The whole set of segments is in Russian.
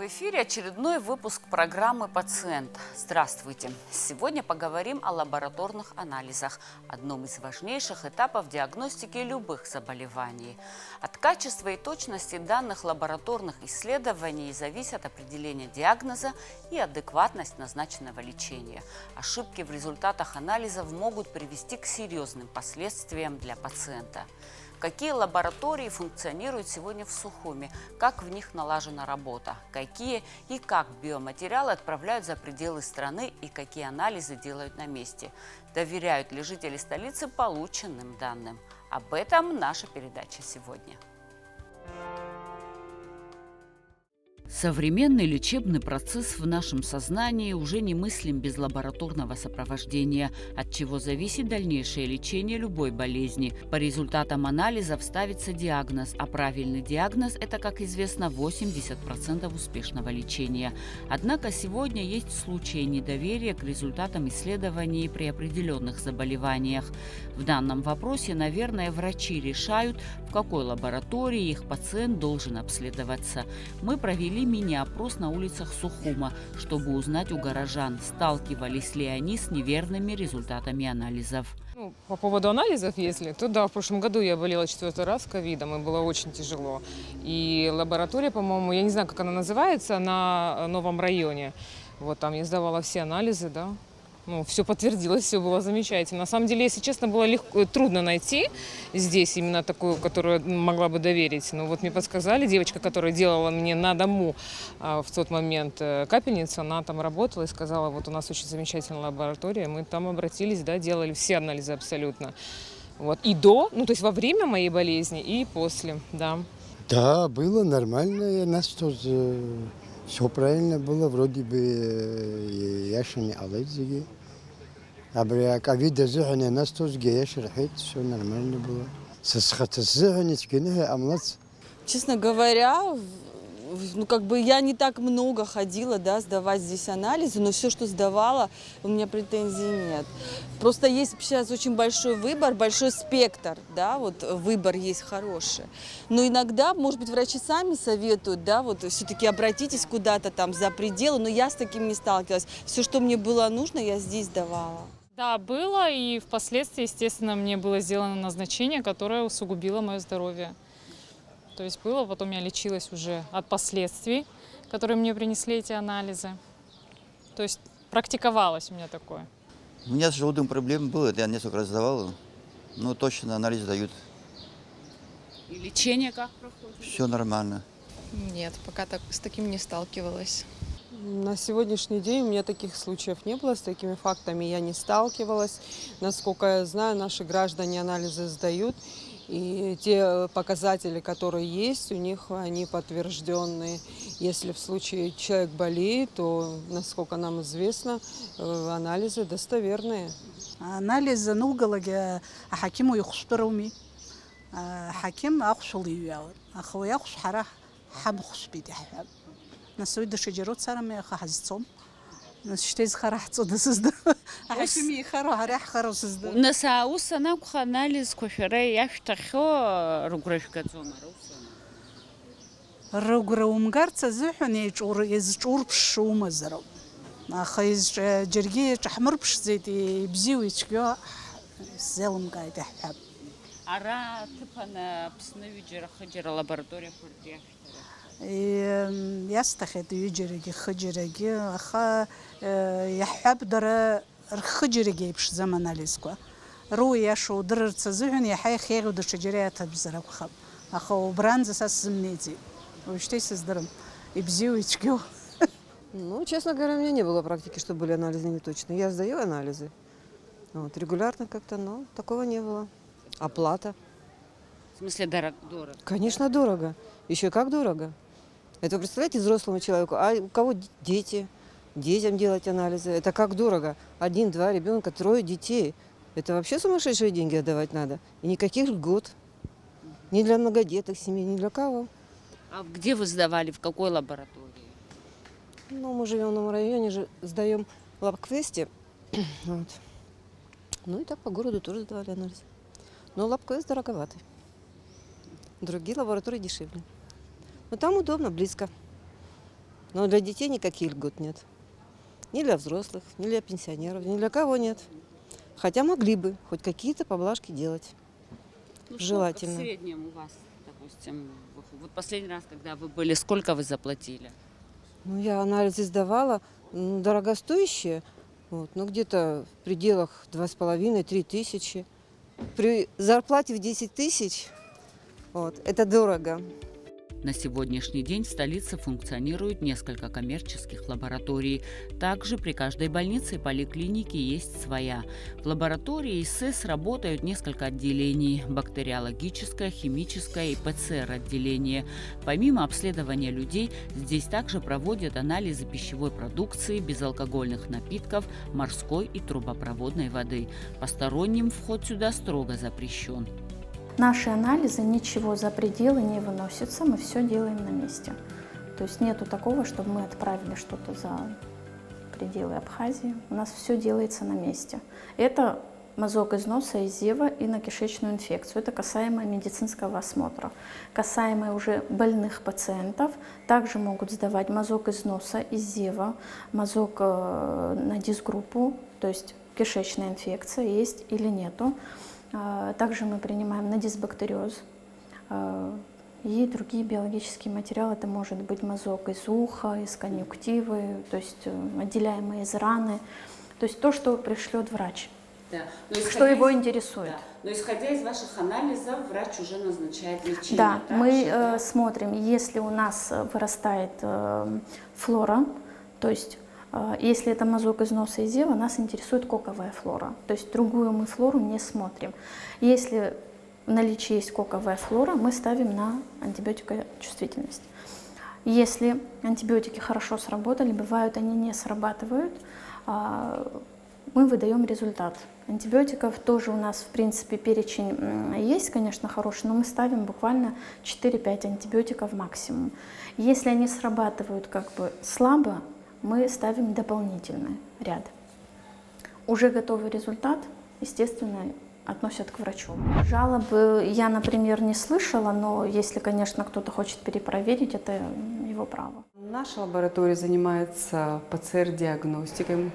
эфире очередной выпуск программы «Пациент». Здравствуйте! Сегодня поговорим о лабораторных анализах, одном из важнейших этапов диагностики любых заболеваний. От качества и точности данных лабораторных исследований зависит определение диагноза и адекватность назначенного лечения. Ошибки в результатах анализов могут привести к серьезным последствиям для пациента. Какие лаборатории функционируют сегодня в Сухуми, как в них налажена работа, какие и как биоматериалы отправляют за пределы страны и какие анализы делают на месте. Доверяют ли жители столицы полученным данным? Об этом наша передача сегодня. Современный лечебный процесс в нашем сознании уже немыслим без лабораторного сопровождения, от чего зависит дальнейшее лечение любой болезни. По результатам анализов ставится диагноз, а правильный диагноз – это, как известно, 80% успешного лечения. Однако сегодня есть случаи недоверия к результатам исследований при определенных заболеваниях. В данном вопросе, наверное, врачи решают, в какой лаборатории их пациент должен обследоваться. Мы провели мини-опрос на улицах Сухума, чтобы узнать у горожан, сталкивались ли они с неверными результатами анализов. По поводу анализов, то да, в прошлом году я болела 4-й раз ковидом, и было очень тяжело. И лаборатория, по-моему, я не знаю, как она называется, на Новом районе. Вот там я сдавала все анализы, да. Все подтвердилось, все было замечательно. На самом деле, если честно, было трудно найти здесь именно такую, которую могла бы доверить. Но вот мне подсказали, девочка, которая делала мне на дому в тот момент капельницу, она там работала и сказала, вот у нас очень замечательная лаборатория, мы там обратились, да, делали все анализы абсолютно. Вот. И до, то есть во время моей болезни, и после, да. Да, было нормально, у нас тоже все правильно было, вроде бы яшами алайзиги. А при ковиде зухане нас тоже яшерхит, все нормально было. Честно говоря, я не так много ходила, да, сдавать здесь анализы, но все, что сдавала, у меня претензий нет. Просто есть сейчас очень большой выбор, большой спектр, да, вот выбор есть хороший. Но иногда, может быть, врачи сами советуют, да, вот все-таки обратитесь куда-то там за пределы, но я с таким не сталкивалась. Все, что мне было нужно, я здесь давала. Да, было, и впоследствии, естественно, мне было сделано назначение, которое усугубило мое здоровье. То есть было, потом я лечилась уже от последствий, которые мне принесли эти анализы. То есть практиковалось у меня такое. У меня с желудком проблем было, я несколько раз сдавал, но точно анализ дают. И лечение как проходит? Все нормально. Нет, пока с таким не сталкивалась. На сегодняшний день у меня таких случаев не было, с такими фактами я не сталкивалась. Насколько я знаю, наши граждане анализы сдают, и те показатели, которые есть, у них они подтвержденные. Если в случае человек болеет, то, насколько нам известно, анализы достоверные. Анализы нугалаги хакиму юхшпируми. Хаким ахшул юял. Ахуя хшхара хам хшпиди хаб. Насуид шеджерот сарами хазцом. Насштез харахцо дасызда. Хакими харахарах харосызда. Насаус анак анализ кошере яштахо руграшкацомарус. Руграумгарца зухни чур из чурпшу мазрау. Ахиз джерги чахмарпш зейти бзиуичго зелм гайда хаб. Ара типана псневиджера хаджера лаборатория пуртия. يستخد يجري خجري أخا يحب در خجري بش زمان ليسكوا روي شو در تزهن يحيى خير ودر شجريات بزرق خب أخو برانز أساس زمنيتي وشتي سздرم يبزيو يتشجو. Честно говоря, у меня не было практики, что были анализы неточные. Я сдаю анализы. Регулярно как-то, но такого не было. Оплата. В смысле дорого? Конечно, дорого. Еще как дорого. Это, представляете, взрослому человеку, а у кого дети, детям делать анализы, это как дорого. 1-2 ребенка, 3 детей. Это вообще сумасшедшие деньги отдавать надо. И никаких льгот. Ни для многодетных семей, ни для кого. А где вы сдавали, в какой лаборатории? Мы живем в Новом районе, сдаем в лабквесте. Вот. И так по городу тоже сдавали анализы. Но лабквест дороговатый. Другие лаборатории дешевле. Но там удобно, близко. Но для детей никаких льгот нет. Ни для взрослых, ни для пенсионеров, ни для кого нет. Хотя могли бы хоть какие-то поблажки делать. Ну, Желательно. Сколько в среднем у вас, допустим, вот последний раз, когда вы были, сколько вы заплатили? Ну, я анализы сдавала, дорогостоящие, вот, но где-то в пределах 2,5-3 тысячи. При зарплате в 10 тысяч вот, это дорого. На сегодняшний день в столице функционирует несколько коммерческих лабораторий. Также при каждой больнице и поликлинике есть своя. В лаборатории ИСС работают несколько отделений – бактериологическое, химическое и ПЦР-отделение. Помимо обследования людей, здесь также проводят анализы пищевой продукции, безалкогольных напитков, морской и трубопроводной воды. Посторонним вход сюда строго запрещен. Наши анализы ничего за пределы не выносятся, мы все делаем на месте. То есть нету такого, чтобы мы отправили что-то за пределы Абхазии. У нас все делается на месте. Это мазок из носа, из зева и на кишечную инфекцию. Это касаемо медицинского осмотра. Касаемо уже больных пациентов, также могут сдавать мазок из носа, из зева, мазок на дисгруппу, то есть кишечная инфекция есть или нету. Также мы принимаем на дисбактериоз и другие биологические материалы. Это может быть мазок из уха, из конъюнктивы, то есть отделяемые из раны. То есть то, что пришлет врач, Да. что его интересует. Да. Но исходя из ваших анализов, врач уже назначает лечение. Да, мы да? смотрим, если у нас вырастает флора, то есть если это мазок из носа и зева, нас интересует коковая флора. То есть другую мы флору не смотрим. Если в наличии есть коковая флора, мы ставим на антибиотикочувствительность. Если антибиотики хорошо сработали, бывают они не срабатывают, мы выдаем результат. Антибиотиков тоже у нас, в принципе, перечень есть, конечно, хороший, но мы ставим буквально 4-5 антибиотиков максимум. Если они срабатывают как бы слабо, мы ставим дополнительный ряд. Уже готовый результат, естественно, относят к врачу. Жалобы я, например, не слышала, но если, конечно, кто-то хочет перепроверить, это его право. Наша лаборатория занимается ПЦР-диагностикой.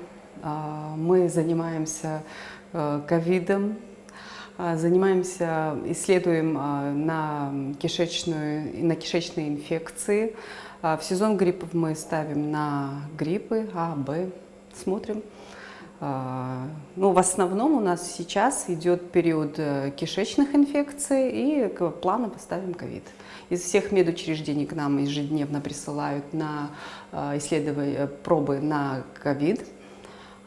Мы занимаемся ковидом, исследуем на кишечные инфекции. В сезон гриппов мы ставим на гриппы А, Б, смотрим. В основном у нас сейчас идет период кишечных инфекций, и к плану поставим ковид. Из всех медучреждений к нам ежедневно присылают на исследование пробы на ковид.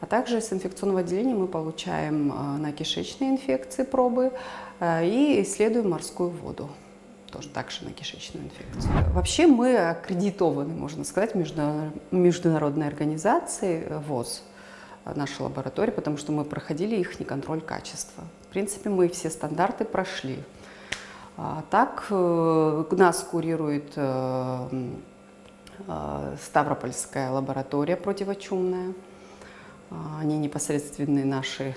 А также с инфекционного отделения мы получаем на кишечные инфекции пробы и исследуем морскую воду. Тоже также на кишечную инфекцию. Вообще мы аккредитованы, можно сказать, международной организацией ВОЗ, наша лаборатория, потому что мы проходили их контроль качества. В принципе, мы все стандарты прошли. Так нас курирует Ставропольская лаборатория противочумная. Они непосредственные наши.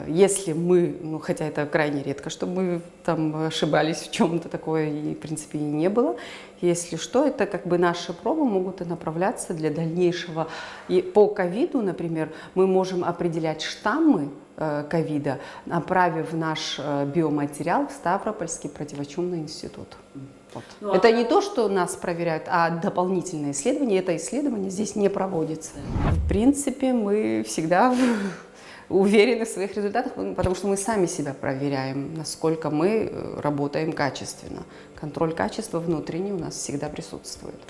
Если мы, хотя это крайне редко, чтобы мы там ошибались в чем-то, такое, и, в принципе, и не было. Если что, это как бы наши пробы могут и направляться для дальнейшего. И по ковиду, например, мы можем определять штаммы ковида, направив наш биоматериал в Ставропольский противочумный институт. Вот. Это не то, что нас проверяют, а дополнительное исследование. Это исследование здесь не проводится. В принципе, мы всегда уверены в своих результатах, потому что мы сами себя проверяем, насколько мы работаем качественно. Контроль качества внутренний у нас всегда присутствует.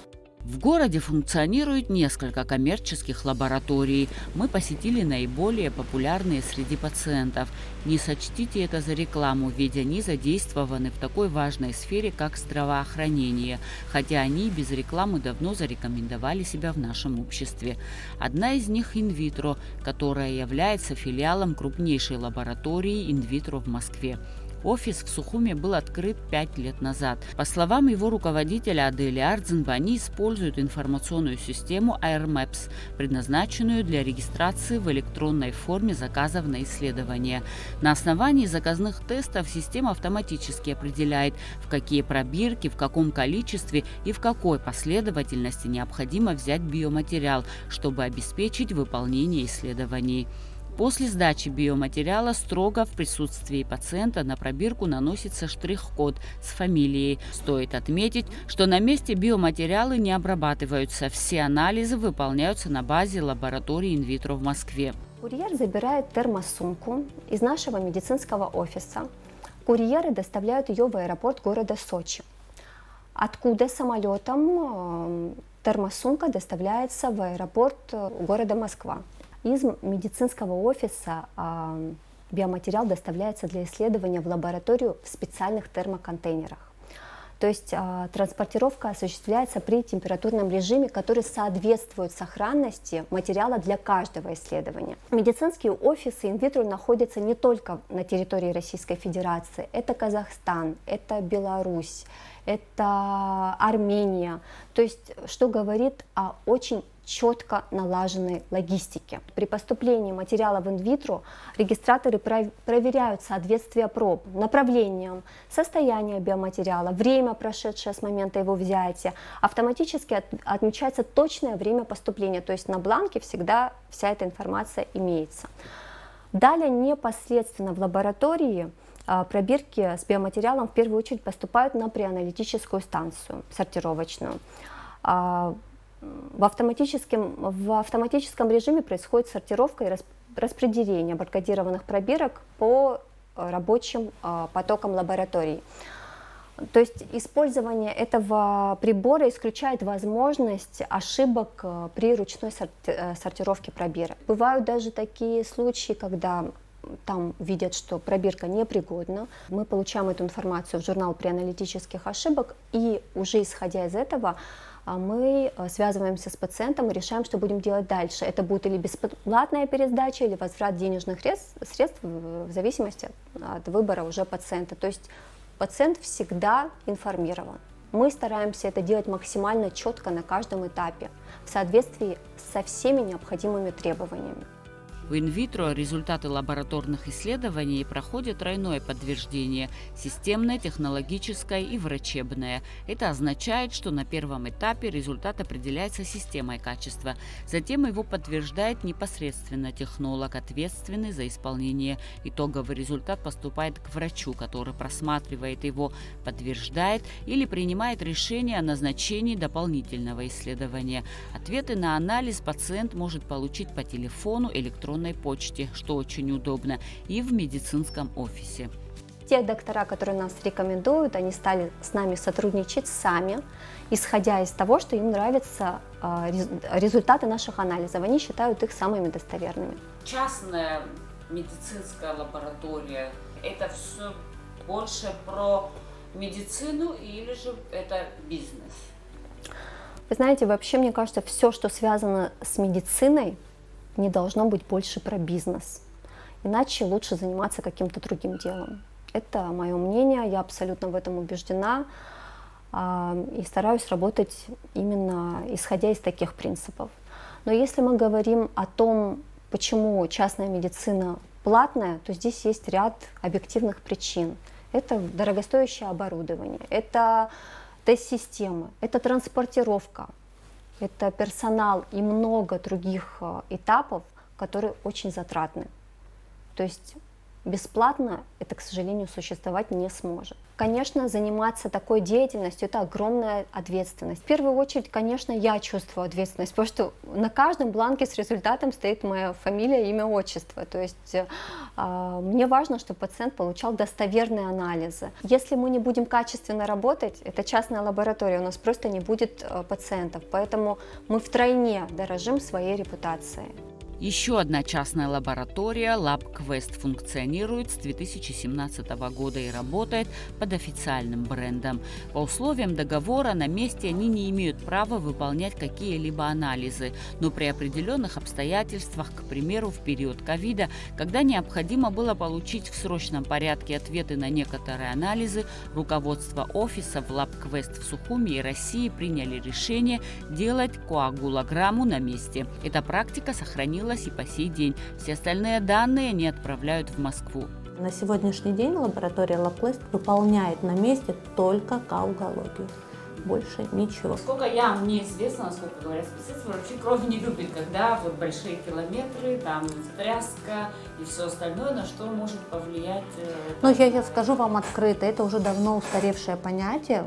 В городе функционирует несколько коммерческих лабораторий. Мы посетили наиболее популярные среди пациентов. Не сочтите это за рекламу, ведь они задействованы в такой важной сфере, как здравоохранение, хотя они без рекламы давно зарекомендовали себя в нашем обществе. Одна из них – инвитро, которая является филиалом крупнейшей лаборатории инвитро в Москве. Офис в Сухуме был открыт 5 лет назад. По словам его руководителя Адели Ардзенба, они используют информационную систему AirMaps, предназначенную для регистрации в электронной форме заказов на исследования. На основании заказных тестов система автоматически определяет, в какие пробирки, в каком количестве и в какой последовательности необходимо взять биоматериал, чтобы обеспечить выполнение исследований. После сдачи биоматериала строго в присутствии пациента на пробирку наносится штрих-код с фамилией. Стоит отметить, что на месте биоматериалы не обрабатываются, все анализы выполняются на базе лаборатории инвитро в Москве. Курьер забирает термосумку из нашего медицинского офиса. Курьеры доставляют ее в аэропорт города Сочи, откуда самолетом термосумка доставляется в аэропорт города Москва. Из медицинского офиса биоматериал доставляется для исследования в лабораторию в специальных термоконтейнерах. То есть транспортировка осуществляется при температурном режиме, который соответствует сохранности материала для каждого исследования. Медицинские офисы инвитро находятся не только на территории Российской Федерации. Это Казахстан, это Беларусь, это Армения. То есть, что говорит о очень четко налаженной логистике. При поступлении материала в инвитро регистраторы проверяют соответствие проб направлением, состояние биоматериала, время, прошедшее с момента его взятия. Автоматически отмечается точное время поступления, то есть на бланке всегда вся эта информация имеется. Далее непосредственно в лаборатории пробирки с биоматериалом в первую очередь поступают на преаналитическую станцию сортировочную. В автоматическом режиме происходит сортировка и распределение баркодированных пробирок по рабочим потокам лабораторий. То есть использование этого прибора исключает возможность ошибок при ручной сортировке пробирок. Бывают даже такие случаи, когда там видят, что пробирка непригодна. Мы получаем эту информацию в журнал преаналитических ошибок, и уже исходя из этого мы связываемся с пациентом и решаем, что будем делать дальше. Это будет или бесплатная пересдача, или возврат денежных средств в зависимости от выбора уже пациента. То есть пациент всегда информирован. Мы стараемся это делать максимально четко на каждом этапе, в соответствии со всеми необходимыми требованиями. В инвитро результаты лабораторных исследований проходят тройное подтверждение – системное, технологическое и врачебное. Это означает, что на первом этапе результат определяется системой качества. Затем его подтверждает непосредственно технолог, ответственный за исполнение. Итоговый результат поступает к врачу, который просматривает его, подтверждает или принимает решение о назначении дополнительного исследования. Ответы на анализ пациент может получить по телефону, электронной почте, что очень удобно, и в медицинском офисе. Те доктора, которые нас рекомендуют, они стали с нами сотрудничать сами, исходя из того, что им нравятся результаты наших анализов. Они считают их самыми достоверными. Частная медицинская лаборатория – это все больше про медицину или же это бизнес? Вы знаете, вообще, мне кажется, все, что связано с медициной, не должно быть больше про бизнес. Иначе лучше заниматься каким-то другим делом. Это мое мнение, я абсолютно в этом убеждена и стараюсь работать именно исходя из таких принципов. Но если мы говорим о том, почему частная медицина платная, то здесь есть ряд объективных причин. Это дорогостоящее оборудование, это тест-системы, это транспортировка, это персонал и много других этапов, которые очень затратны. То есть бесплатно это, к сожалению, существовать не сможет. Конечно, заниматься такой деятельностью – это огромная ответственность. В первую очередь, конечно, я чувствую ответственность, потому что на каждом бланке с результатом стоит моя фамилия, имя, отчество. То есть мне важно, чтобы пациент получал достоверные анализы. Если мы не будем качественно работать, это частная лаборатория, у нас просто не будет пациентов. Поэтому мы втройне дорожим своей репутацией. Еще одна частная лаборатория LabQuest функционирует с 2017 года и работает под официальным брендом. По условиям договора на месте они не имеют права выполнять какие-либо анализы, но при определенных обстоятельствах, к примеру, в период ковида, когда необходимо было получить в срочном порядке ответы на некоторые анализы, руководство офиса в LabQuest в Сухуми и России приняли решение делать коагулограмму на месте. Эта практика сохранилась и по сей день. Все остальные данные они отправляют в Москву. На сегодняшний день лаборатория LabQuest выполняет на месте только коагулологию. Больше ничего. Насколько мне известно, насколько говорят специалисты, вообще кровь не любит, когда вот большие километры, там тряска и все остальное, на что может повлиять. Ну, я сейчас скажу вам открыто, это уже давно устаревшее понятие,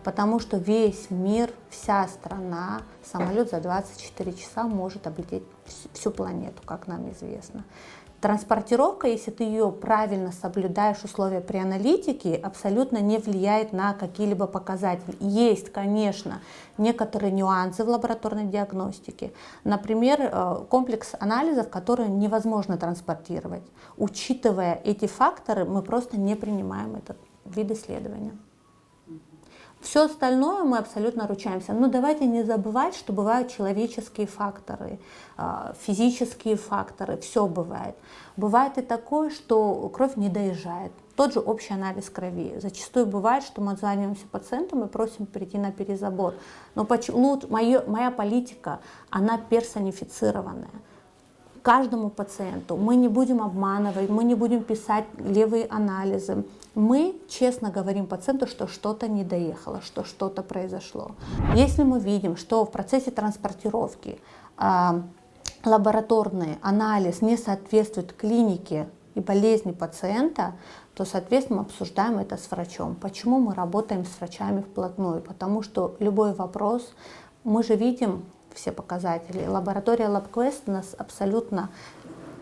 потому что весь мир, вся страна, самолет за 24 часа может облететь всю планету, как нам известно. Транспортировка, если ты ее правильно соблюдаешь, условия при аналитике, абсолютно не влияет на какие-либо показатели. Есть, конечно, некоторые нюансы в лабораторной диагностике. Например, комплекс анализов, которые невозможно транспортировать. Учитывая эти факторы, мы просто не принимаем этот вид исследования. Все остальное мы абсолютно ручаемся. Но давайте не забывать, что бывают человеческие факторы, физические факторы, все бывает. Бывает и такое, что кровь не доезжает. Тот же общий анализ крови. Зачастую бывает, что мы отзваниваемся пациентам и просим перейти на перезабор. Но моя политика, она персонифицированная. Каждому пациенту мы не будем обманывать, мы не будем писать левые анализы. Мы честно говорим пациенту, что что-то не доехало, что что-то произошло. Если мы видим, что в процессе транспортировки лабораторный анализ не соответствует клинике и болезни пациента, то, соответственно, мы обсуждаем это с врачом. Почему мы работаем с врачами вплотную? Потому что любой вопрос, мы же видим все показатели. Лаборатория LabQuest нас абсолютно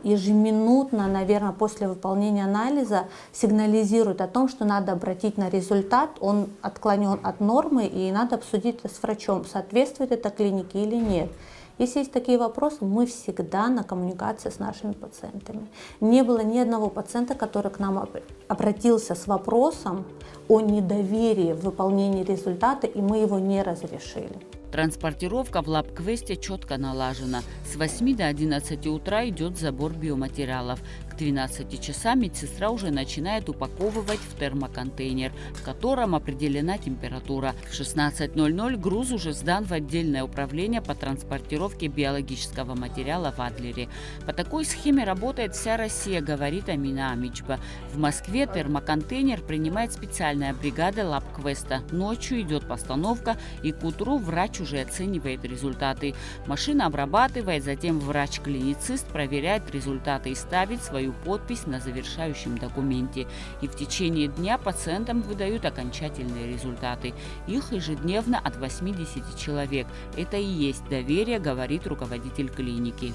ежеминутно, наверное, после выполнения анализа сигнализирует о том, что надо обратить на результат, он отклонен от нормы, и надо обсудить это с врачом, соответствует это клинике или нет. Если есть такие вопросы, мы всегда на коммуникации с нашими пациентами. Не было ни одного пациента, который к нам обратился с вопросом о недоверии в выполнении результата, и мы его не разрешили. Транспортировка в LabQuest четко налажена. С 8 до 11 утра идет забор биоматериалов. К 12 часам медсестра уже начинает упаковывать в термоконтейнер, в котором определена температура. В 16:00 груз уже сдан в отдельное управление по транспортировке биологического материала в Адлере. По такой схеме работает вся Россия, говорит Амина Амичба. В Москве термоконтейнер принимает специальная бригада LabQuest. Ночью идет постановка, и к утру врач уже оценивает результаты. Машина обрабатывает, затем врач-клиницист проверяет результаты и ставит свою подпись на завершающем документе. И в течение дня пациентам выдают окончательные результаты. Их ежедневно от 80 человек. Это и есть доверие, говорит руководитель клиники.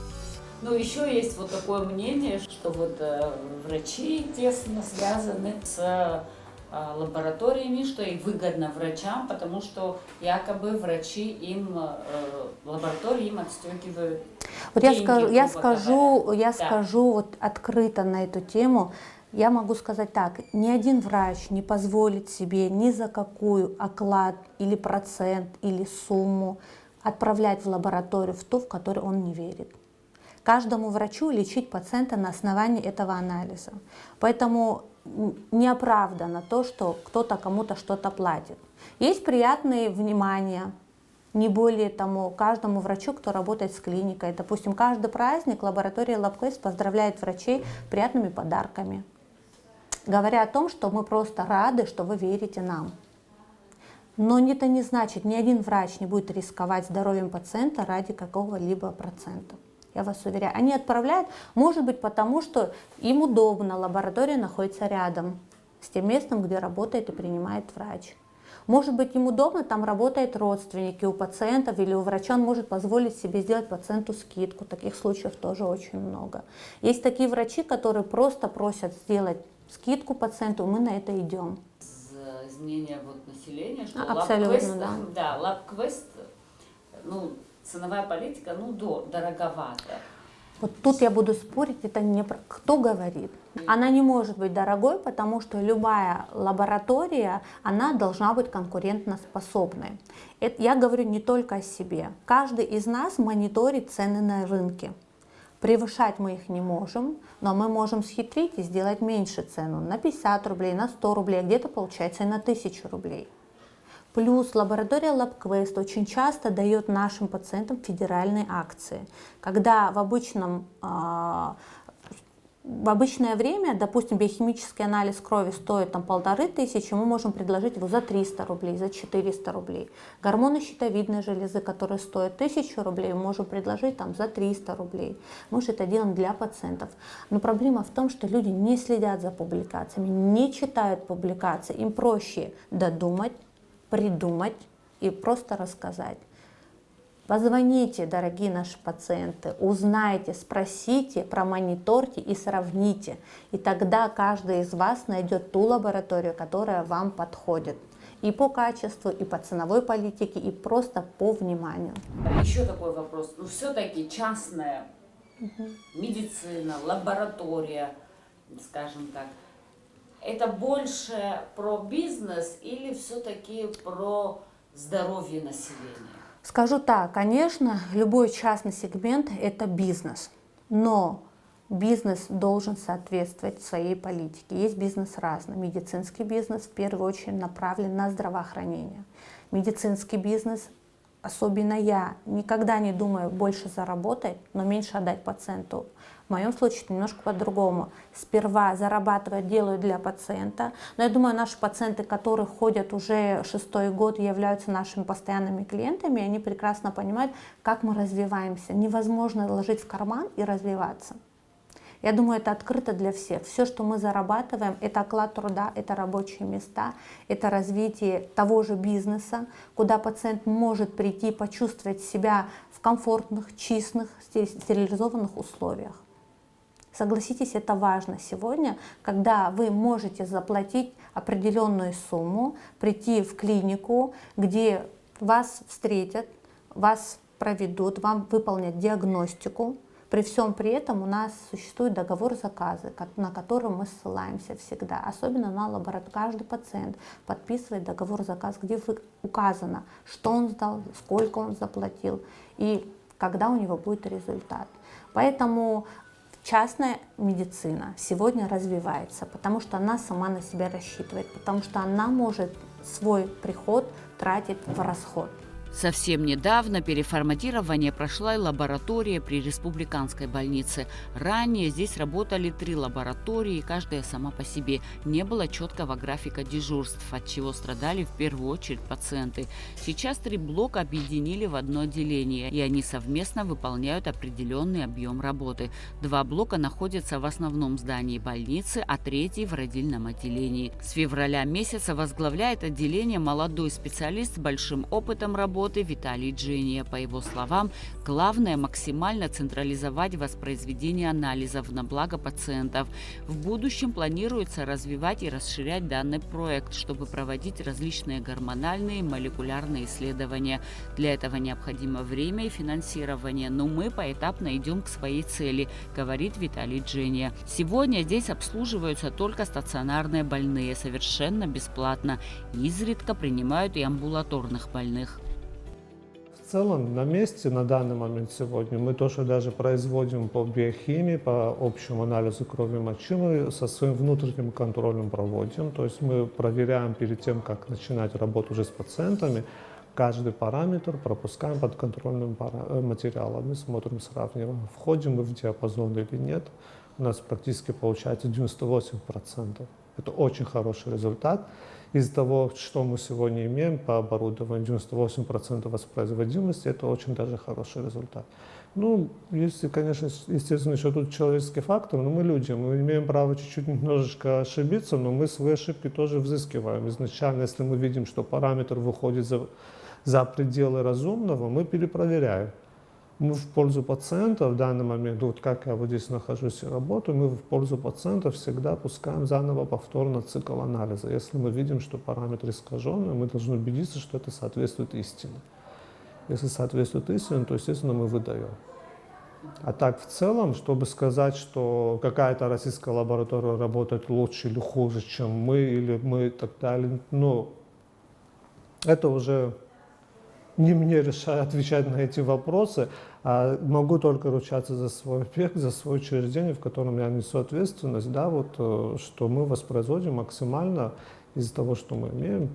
Ну, еще есть вот такое мнение, что вот врачи тесно связаны с лабораториями, что и выгодно врачам, потому что якобы врачи лаборатории им отстегивают деньги, я скажу вот открыто на эту тему. Я могу сказать так, ни один врач не позволит себе ни за какую оклад или процент или сумму отправлять в лабораторию в ту, в которую он не верит. Каждому врачу лечить пациента на основании этого анализа. Поэтому не оправдано то, что кто-то кому-то что-то платит. Есть приятные внимания, не более тому, каждому врачу, кто работает с клиникой. Допустим, каждый праздник лаборатория LabQuest поздравляет врачей приятными подарками, говоря о том, что мы просто рады, что вы верите нам. Но это не значит, ни один врач не будет рисковать здоровьем пациента ради какого-либо процента. Я вас уверяю, они отправляют, может быть, потому что им удобно, лаборатория находится рядом с тем местом, где работает и принимает врач. Может быть, им удобно, там работают родственники у пациентов или у врача, он может позволить себе сделать пациенту скидку. Таких случаев тоже очень много. Есть такие врачи, которые просто просят сделать скидку пациенту, мы на это идем. Изменение населения, что абсолютно, LabQuest, ценовая политика, дороговато. Вот тут я буду спорить, это не про... Кто говорит? Она не может быть дорогой, потому что любая лаборатория, она должна быть конкурентоспособной. Это я говорю не только о себе. Каждый из нас мониторит цены на рынке. Превышать мы их не можем, но мы можем схитрить и сделать меньше цену на 50 рублей, на 100 рублей, а где-то получается и на 1000 рублей. Плюс лаборатория LabQuest очень часто дает нашим пациентам федеральные акции. Когда в обычное время, допустим, биохимический анализ крови стоит там 1500, мы можем предложить его за 300 рублей, за 400 рублей. Гормоны щитовидной железы, которые стоят 1000 рублей, мы можем предложить там за 300 рублей. Мы же это делаем для пациентов. Но проблема в том, что люди не следят за публикациями, не читают публикации. Им проще додумать, придумать и просто рассказать. Позвоните, дорогие наши пациенты, узнайте, спросите, промониторьте и сравните. И тогда каждый из вас найдет ту лабораторию, которая вам подходит. И по качеству, и по ценовой политике, и просто по вниманию. Еще такой вопрос. Ну, все-таки частная медицина, лаборатория, скажем так, это больше про бизнес или все-таки про здоровье населения? Скажу так, конечно, любой частный сегмент – это бизнес, но бизнес должен соответствовать своей политике. Есть бизнес разный. Медицинский бизнес в первую очередь направлен на здравоохранение. Медицинский бизнес, особенно я, никогда не думаю больше заработать, но меньше отдать пациенту. В моем случае это немножко по-другому. Сперва зарабатывать делаю для пациента, но я думаю, наши пациенты, которые ходят уже 6-й год и являются нашими постоянными клиентами, они прекрасно понимают, как мы развиваемся. Невозможно ложить в карман и развиваться. Я думаю, это открыто для всех. Все, что мы зарабатываем, это оклад труда, это рабочие места, это развитие того же бизнеса, куда пациент может прийти, почувствовать себя в комфортных, чистых, стерилизованных условиях. Согласитесь, это важно сегодня, когда вы можете заплатить определенную сумму, прийти в клинику, где вас встретят, вас проведут, вам выполнят диагностику. При всем при этом у нас существует договор заказа, на который мы ссылаемся всегда. Особенно на лабораторию. Каждый пациент подписывает договор заказа, где указано, что он сдал, сколько он заплатил и когда у него будет результат. Поэтому частная медицина сегодня развивается, потому что она сама на себя рассчитывает, потому что она может свой приход тратить в расход. Совсем недавно переформатирование прошла и лаборатория при республиканской больнице. Ранее здесь работали 3 лаборатории, каждая сама по себе. Не было четкого графика дежурств, от чего страдали в первую очередь пациенты. Сейчас 3 блока объединили в одно отделение, и они совместно выполняют определенный объем работы. 2 блока находятся в основном здании больницы, а 3 в родильном отделении. С февраля месяца возглавляет отделение молодой специалист с большим опытом работы Виталий Джения. По его словам, главное максимально централизовать воспроизведение анализов на благо пациентов. В будущем планируется развивать и расширять данный проект, чтобы проводить различные гормональные и молекулярные исследования. Для этого необходимо время и финансирование, но мы поэтапно идем к своей цели, говорит Виталий Джения. Сегодня здесь обслуживаются только стационарные больные, совершенно бесплатно. Изредка принимают и амбулаторных больных. В целом на месте на данный момент сегодня мы тоже даже производим по биохимии, по общему анализу крови и мочи, мы со своим внутренним контролем проводим. То есть мы проверяем перед тем, как начинать работу уже с пациентами, каждый параметр пропускаем под контрольным материалом. Мы смотрим, сравниваем, входим мы в диапазон или нет. У нас практически получается 98%. Это очень хороший результат. Из того, что мы сегодня имеем по оборудованию, 98% воспроизводимости, это очень даже хороший результат. Ну, если, конечно, естественно, еще тут человеческий фактор, но мы люди, мы имеем право чуть-чуть немножечко ошибиться, но мы свои ошибки тоже взыскиваем. Изначально, если мы видим, что параметр выходит за пределы разумного, мы перепроверяем. Мы в пользу пациента в данный момент, вот как я вот здесь нахожусь и работаю, мы в пользу пациента всегда пускаем заново повторно цикл анализа. Если мы видим, что параметр искаженный, мы должны убедиться, что это соответствует истине. Если соответствует истине, то, естественно, мы выдаем. А так в целом, чтобы сказать, что какая-то российская лаборатория работает лучше или хуже, чем мы, или мы и так далее, ну, это уже не мне решать отвечать на эти вопросы, а могу только ручаться за свой объект, за свое учреждение, в котором я несу ответственность, да, вот, что мы воспроизводим максимально из того, что мы имеем,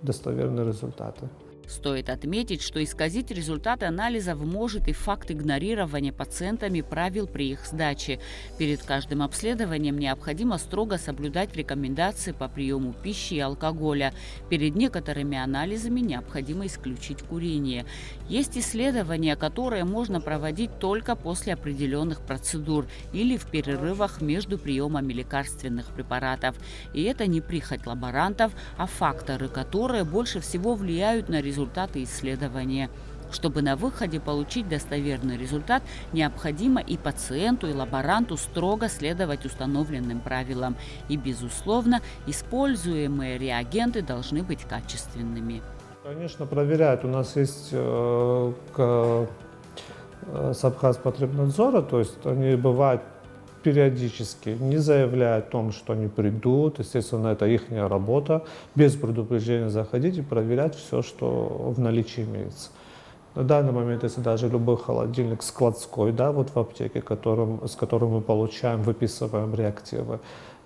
достоверные результаты. Стоит отметить, что исказить результаты анализов может и факт игнорирования пациентами правил при их сдаче. Перед каждым обследованием необходимо строго соблюдать рекомендации по приему пищи и алкоголя. Перед некоторыми анализами необходимо исключить курение. Есть исследования, которые можно проводить только после определенных процедур или в перерывах между приемами лекарственных препаратов. И это не прихоть лаборантов, а факторы, которые больше всего влияют на результаты исследования. Чтобы на выходе получить достоверный результат, необходимо и пациенту, и лаборанту строго следовать установленным правилам. И, безусловно, используемые реагенты должны быть качественными. Конечно, проверяют. У нас есть Сабхазпотребнадзора, то есть они бывают периодически, не заявляя о том, что они придут. Естественно, это их работа. Без предупреждения заходить и проверять все, что в наличии имеется. На данный момент, если даже любой холодильник складской, да, вот в аптеке, с которым мы получаем, выписываем реактивы,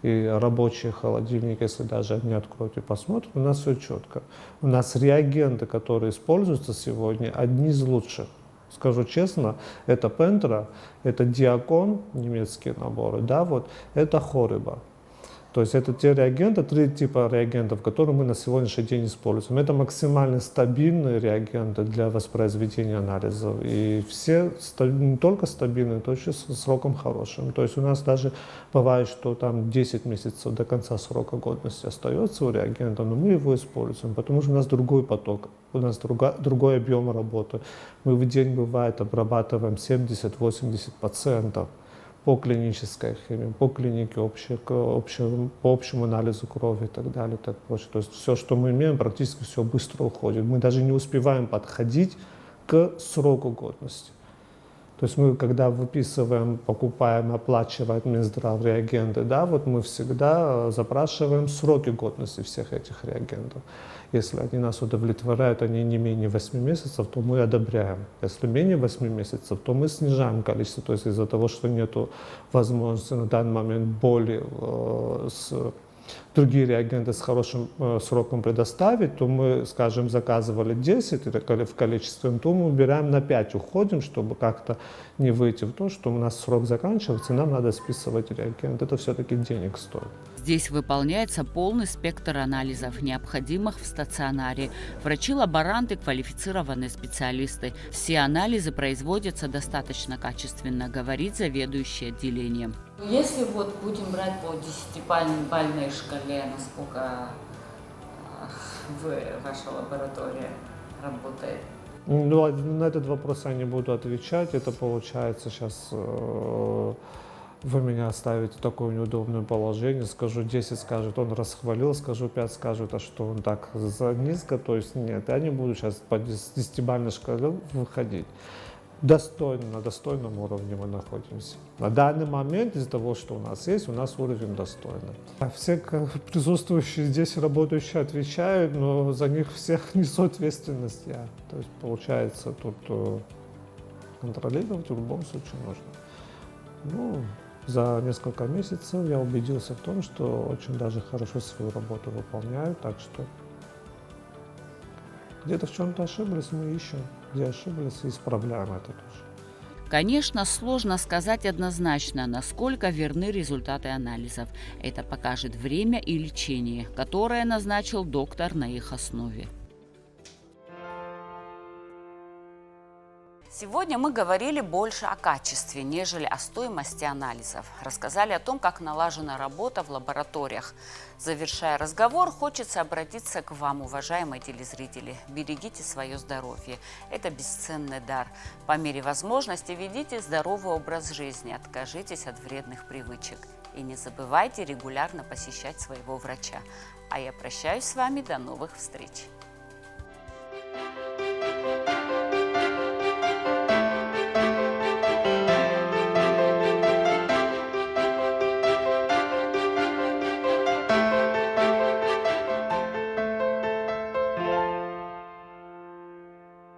и рабочие холодильники, если даже они откроют и посмотрят, у нас все четко. У нас реагенты, которые используются сегодня, одни из лучших. Скажу честно, это Пентра, это Диакон, немецкие наборы, да, вот, это Хориба. То есть это те реагенты, 3 типа реагентов, которые мы на сегодняшний день используем. Это максимально стабильные реагенты для воспроизведения анализов. И все не только стабильные, то еще с сроком хорошим. То есть у нас даже бывает, что там 10 месяцев до конца срока годности остается у реагента, но мы его используем, потому что у нас другой поток, у нас другой объем работы. Мы в день, бывает, обрабатываем 70-80 пациентов по клинической химии, по клинике по общему анализу крови и так далее, и так прочее. То есть все, что мы имеем, практически все быстро уходит. Мы даже не успеваем подходить к сроку годности. То есть мы, когда выписываем, покупаем, оплачиваем Минздрав реагенты, да, вот мы всегда запрашиваем сроки годности всех этих реагентов. Если они нас удовлетворяют, они не менее 8 месяцев, то мы одобряем. Если менее 8 месяцев, то мы снижаем количество. То есть из-за того, что нет возможности на данный момент более другие реагенты с хорошим сроком предоставить, то мы, скажем, заказывали 10 в количестве, то мы убираем на 5, уходим, чтобы как-то не выйти в то, что у нас срок заканчивается, и нам надо списывать реагент. Это все-таки денег стоит. Здесь выполняется полный спектр анализов, необходимых в стационаре. Врачи-лаборанты – квалифицированные специалисты. Все анализы производятся достаточно качественно, говорит заведующий отделением. Если вот будем брать по 10-бальной шкале, насколько ваша лаборатория работает? Ну, на этот вопрос я не буду отвечать. Это получается сейчас... Вы меня ставите в такое неудобное положение, скажу 10, скажет, он расхвалил, скажу 5, скажут, а что он так низко, то есть нет, я не буду сейчас по 10-бальной шкале выходить. Достойно, на достойном уровне мы находимся. На данный момент из-за того, что у нас есть, у нас уровень достойный. Все присутствующие здесь работающие отвечают, но за них всех несу ответственность я. То есть получается тут контролировать в любом случае нужно. Ну, за несколько месяцев я убедился в том, что очень даже хорошо свою работу выполняю, так что где-то в чем-то ошиблись, мы ищем, где ошиблись, и исправляем это тоже. Конечно, сложно сказать однозначно, насколько верны результаты анализов. Это покажет время и лечение, которое назначил доктор на их основе. Сегодня мы говорили больше о качестве, нежели о стоимости анализов. Рассказали о том, как налажена работа в лабораториях. Завершая разговор, хочется обратиться к вам, уважаемые телезрители. Берегите свое здоровье. Это бесценный дар. По мере возможности ведите здоровый образ жизни, откажитесь от вредных привычек. И не забывайте регулярно посещать своего врача. А я прощаюсь с вами до новых встреч.